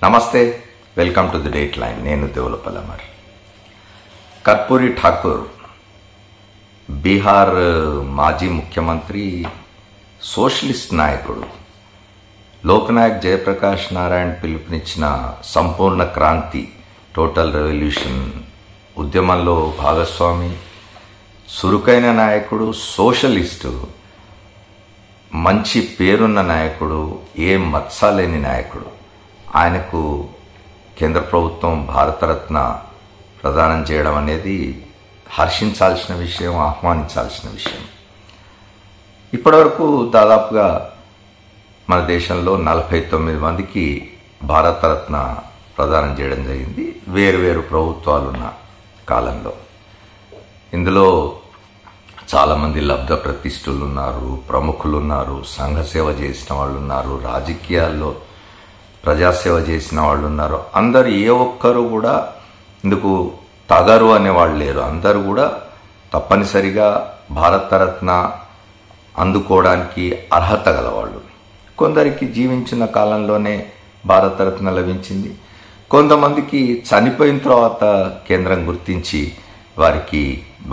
నమస్తే, welcome to the date line. నేను దేవులపల్లి అమర్. కర్పూరి ఠాకూర్ బీహార్ మాజీ ముఖ్యమంత్రి, సోషలిస్ట్ నాయకుడు, లోక్నాయక్ జయప్రకాష్ నారాయణ్ పిలుపునిచ్చిన సంపూర్ణ క్రాంతి, టోటల్ రెవల్యూషన్ ఉద్యమంలో భాగస్వామి, చురుకైన నాయకుడు, సోషలిస్టు, మంచి పేరున్న నాయకుడు, ఏ మత్సాలేని నాయకుడు. ఆయనకు కేంద్ర ప్రభుత్వం భారతరత్న ప్రదానం చేయడం అనేది హర్షించాల్సిన విషయం, ఆహ్వానించాల్సిన విషయం. ఇప్పటివరకు దాదాపుగా మన దేశంలో 49 మందికి భారతరత్న ప్రదానం చేయడం జరిగింది, వేరువేరు ప్రభుత్వాలున్న కాలంలో. ఇందులో చాలామంది లబ్ధ ప్రతిష్ఠులు ఉన్నారు, ప్రముఖులు ఉన్నారు, సంఘ సేవ చేసిన వాళ్ళు ఉన్నారు, రాజకీయాల్లో ప్రజాసేవ చేసిన వాళ్ళు ఉన్నారు. అందరు ఏ ఒక్కరు కూడా ఇందుకు తగరు అనేవాళ్ళు లేరు. అందరూ కూడా తప్పనిసరిగా భారతరత్న అందుకోవడానికి అర్హత గలవాళ్ళు. కొందరికి జీవించిన కాలంలోనే భారతరత్న లభించింది, కొంతమందికి చనిపోయిన తర్వాత కేంద్రం గుర్తించి వారికి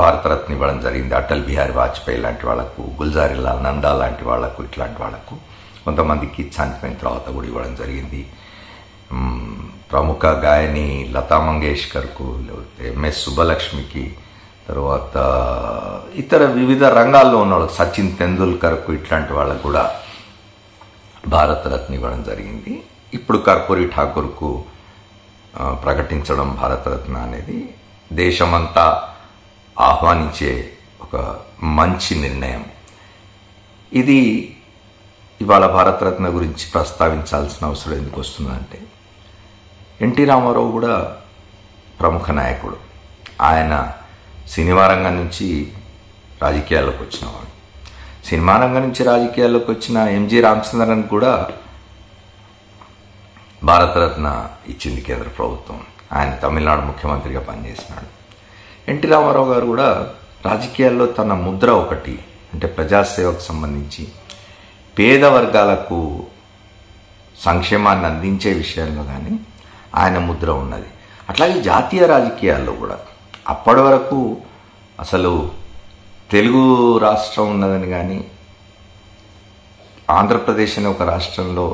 భారతరత్న ఇవ్వడం జరిగింది. అటల్ బిహారీ వాజ్పేయి లాంటి వాళ్లకు, గుల్జారీలాల్ నందా లాంటి వాళ్లకు, ఇట్లాంటి వాళ్లకు కొంతమందికి చనిపోయిన తర్వాత కూడా ఇవ్వడం జరిగింది. ప్రముఖ గాయని లతా మంగేష్కర్కు, లేకపోతే ఎంఎస్ సుబ్బలక్ష్మికి, తర్వాత ఇతర వివిధ రంగాల్లో ఉన్న వాళ్ళకి, సచిన్ తెందూల్కర్కు, ఇట్లాంటి వాళ్ళకు కూడా భారతరత్న ఇవ్వడం జరిగింది. ఇప్పుడు కర్పూరి ఠాకూర్కు ప్రకటించడం భారతరత్న అనేది దేశమంతా ఆహ్వానించే ఒక మంచి నిర్ణయం. ఇది ఇవాళ భారతరత్న గురించి ప్రస్తావించాల్సిన అవసరం ఎందుకు వస్తుందంటే, ఎన్టీ రామారావు కూడా ప్రముఖ నాయకుడు. ఆయన సినిమా రంగం నుంచి రాజకీయాల్లోకి వచ్చినవాడు. సినిమా రంగం నుంచి రాజకీయాల్లోకి వచ్చిన ఎంజి రామచంద్రన్ కూడా భారతరత్న ఇచ్చింది కేంద్ర ప్రభుత్వం. ఆయన తమిళనాడు ముఖ్యమంత్రిగా పనిచేసినాడు. ఎన్టీ రామారావు గారు కూడా రాజకీయాల్లో తన ముద్ర ఒకటి, అంటే ప్రజాసేవకు సంబంధించి పేద వర్గాలకు సంక్షేమాన్ని అందించే విషయంలో కానీ ఆయన ముద్ర ఉన్నది. అట్లాగే జాతీయ రాజకీయాల్లో కూడా అప్పటి వరకు అసలు తెలుగు రాష్ట్రం ఉన్నదని కానీ, ఆంధ్రప్రదేశ్ అనే ఒక రాష్ట్రంలో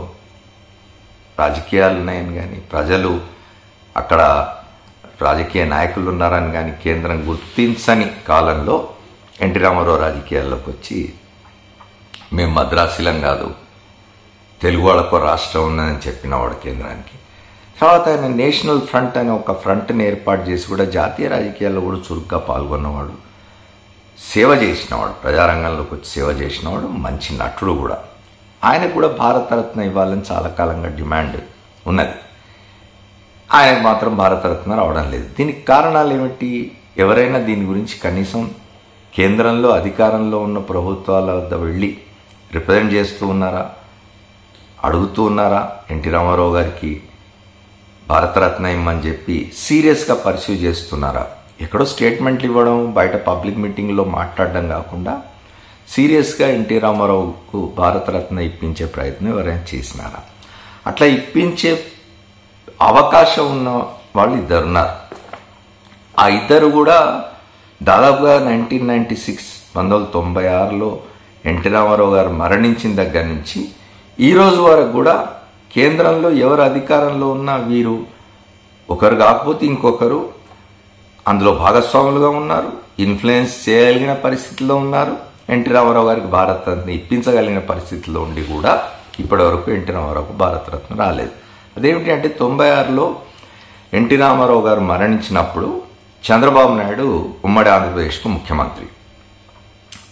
రాజకీయాలు ఉన్నాయని కానీ, ప్రజలు అక్కడ రాజకీయ నాయకులు ఉన్నారని కానీ కేంద్రం గుర్తించని కాలంలో ఎన్టీ రామారావు రాజకీయాల్లోకి వచ్చి, మేము మద్రాసులం కాదు, తెలుగు వాళ్ళకు రాష్ట్రం ఉన్నదని చెప్పినవాడు కేంద్రానికి. తర్వాత ఆయన నేషనల్ ఫ్రంట్ అనే ఒక ఫ్రంట్ని ఏర్పాటు చేసి కూడా జాతీయ రాజకీయాల్లో కూడా చురుగ్గా పాల్గొన్నవాడు, సేవ చేసినవాడు, ప్రజారంగంలోకి వచ్చి సేవ చేసినవాడు, మంచి నటుడు కూడా. ఆయనకు కూడా భారతరత్న ఇవ్వాలని చాలా కాలంగా డిమాండ్ ఉన్నది. ఆయనకు మాత్రం భారతరత్న రావడం లేదు. దీనికి కారణాలు ఏమిటి? ఎవరైనా దీని గురించి కనీసం కేంద్రంలో అధికారంలో ఉన్న ప్రభుత్వాల వద్ద వెళ్ళి రిప్రజెంట్ చేస్తూ ఉన్నారా, అడుగుతూ ఉన్నారా? ఎన్టీ రామారావు గారికి భారతరత్న ఇమ్మని చెప్పి సీరియస్గా పర్స్యూ చేస్తున్నారా? ఎక్కడో స్టేట్మెంట్లు ఇవ్వడం, బయట పబ్లిక్ మీటింగ్లో మాట్లాడడం కాకుండా సీరియస్గా ఎన్టీ రామారావుకు భారతరత్న ఇప్పించే ప్రయత్నం ఎవరైనా చేసినారా? అట్లా ఇప్పించే అవకాశం ఉన్న వాళ్ళు ఇద్దరున్నారు. ఆ ఇద్దరు కూడా దాదాపుగా 1996 ఎన్టీ రామారావు గారు మరణించిన దగ్గర నుంచి ఈ రోజు వరకు కూడా కేంద్రంలో ఎవరు అధికారంలో ఉన్నా వీరు ఒకరు కాకపోతే ఇంకొకరు అందులో భాగస్వాములుగా ఉన్నారు, ఇన్ఫ్లుయెన్స్ చేయగలిగిన పరిస్థితిలో ఉన్నారు. ఎన్టీ రామారావు గారికి భారతరత్న ఇప్పించగలిగిన పరిస్థితిలో ఉండి కూడా ఇప్పటి వరకు ఎన్టీ రామారావుకు భారతరత్న రాలేదు. అదేమిటి అంటే, 96లో ఎన్టీ రామారావు గారు మరణించినప్పుడు చంద్రబాబు నాయుడు ఉమ్మడి ఆంధ్రప్రదేశ్కు ముఖ్యమంత్రి.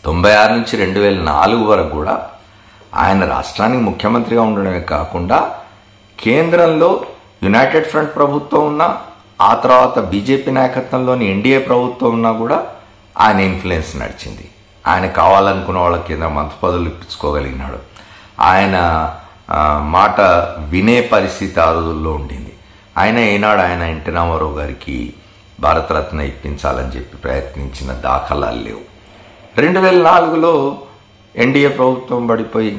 96 నుంచి 2004 వరకు కూడా ఆయన రాష్ట్రానికి ముఖ్యమంత్రిగా ఉండడమే కాకుండా కేంద్రంలో యునైటెడ్ ఫ్రంట్ ప్రభుత్వం ఉన్నా, ఆ తర్వాత బీజేపీ నాయకత్వంలోని ఎన్డీఏ ప్రభుత్వం ఉన్నా కూడా ఆయన ఇన్ఫ్లుయెన్స్ నడిచింది. ఆయన కావాలనుకున్న వాళ్ళ కేంద్ర మంత్రి పదవులు ఇప్పించుకోగలిగినాడు. ఆయన మాట వినే పరిస్థితి ఆ రోజుల్లో ఉండింది. ఈనాడు ఆయన ఎన్టీ రామారావు గారికి భారతరత్న ఇప్పించాలని చెప్పి ప్రయత్నించిన దాఖలాలు లేవు. 2004లో ఎన్డీఏ ప్రభుత్వం పడిపోయి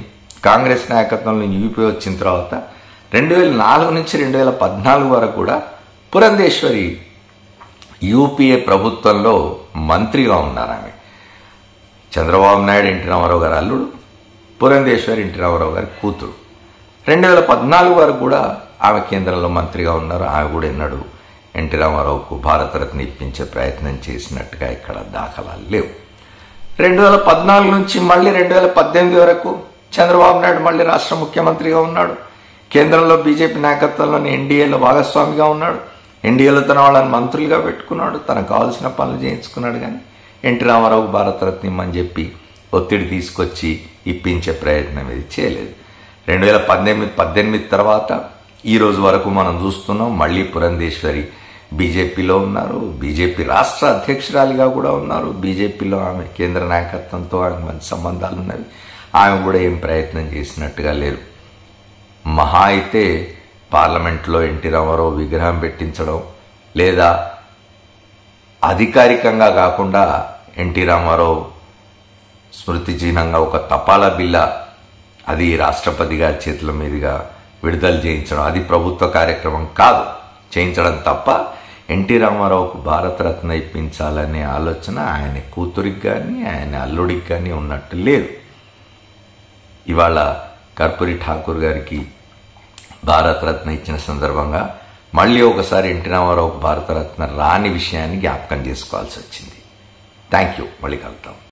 కాంగ్రెస్ నాయకత్వంలో యూపీ వచ్చిన తర్వాత 2004 నుంచి 2014 వరకు కూడా పురంధేశ్వరి యూపీఏ ప్రభుత్వంలో మంత్రిగా ఉన్నారు. ఆమె చంద్రబాబు నాయుడు ఎన్టీ రామారావు గారు అల్లుడు, పురంధేశ్వరి ఎన్టీ రామారావు గారి కూతురు. 2014 వరకు కూడా ఆమె కేంద్రంలో మంత్రిగా ఉన్నారు. ఆమె కూడా ఎన్నడూ ఎన్టీ రామారావుకు భారతరత్న ఇప్పించే ప్రయత్నం చేసినట్టుగా ఇక్కడ దాఖలాలు లేవు. 2014 నుంచి మళ్ళీ 2018 వరకు చంద్రబాబు నాయుడు మళ్ళీ రాష్ట్ర ముఖ్యమంత్రిగా ఉన్నాడు. కేంద్రంలో బీజేపీ నాయకత్వంలోని ఎన్డీఏలో భాగస్వామిగా ఉన్నాడు. ఎన్డీఏలో తన వాళ్ళని మంత్రులుగా పెట్టుకున్నాడు. తనకు కావాల్సిన పనులు చేయించుకున్నాడు. కానీ ఎన్టీ రామారావుకు భారతరత్న ఇమ్మని చెప్పి ఒత్తిడి తీసుకొచ్చి ఇప్పించే ప్రయత్నం ఇది చేయలేదు. 2018 తర్వాత ఈ రోజు వరకు మనం చూస్తున్నాం. మళ్ళీ పురంధేశ్వరి బీజేపీలో ఉన్నారు. బీజేపీ రాష్ట్ర అధ్యక్షురాలిగా కూడా ఉన్నారు. బీజేపీలో ఆమె కేంద్ర నాయకత్వంతో ఆమెకు మంచి సంబంధాలు ఉన్నవి. ఆమె కూడా ఏం ప్రయత్నం చేసినట్టుగా లేదు. మహా అయితే పార్లమెంట్లో ఎన్టీ రామారావు విగ్రహం పెట్టించడం, లేదా అధికారికంగా కాకుండా ఎన్టీ రామారావు స్మృతి చిహ్నంగా ఒక తపాలా బిల్ల అది రాష్ట్రపతి గారి చేతుల మీదుగా విడుదల చేయించడం, అది ప్రభుత్వ కార్యక్రమం కాదు, చేయించడం తప్ప ఎన్టీ రామారావుకు భారతరత్న ఇప్పించాలనే ఆలోచన ఆయన కూతురికి కానీ ఆయన అల్లుడికి కానీ ఉన్నట్టు లేదు. ఇవాళ కర్పూరి ఠాకూర్ గారికి భారతరత్న ఇచ్చిన సందర్భంగా మళ్ళీ ఒకసారి ఎన్టీ రామారావుకు భారతరత్న రాని విషయాన్ని జ్ఞాపకం చేసుకోవాల్సి వచ్చింది. Thank you. మళ్ళీ కలుద్దాం.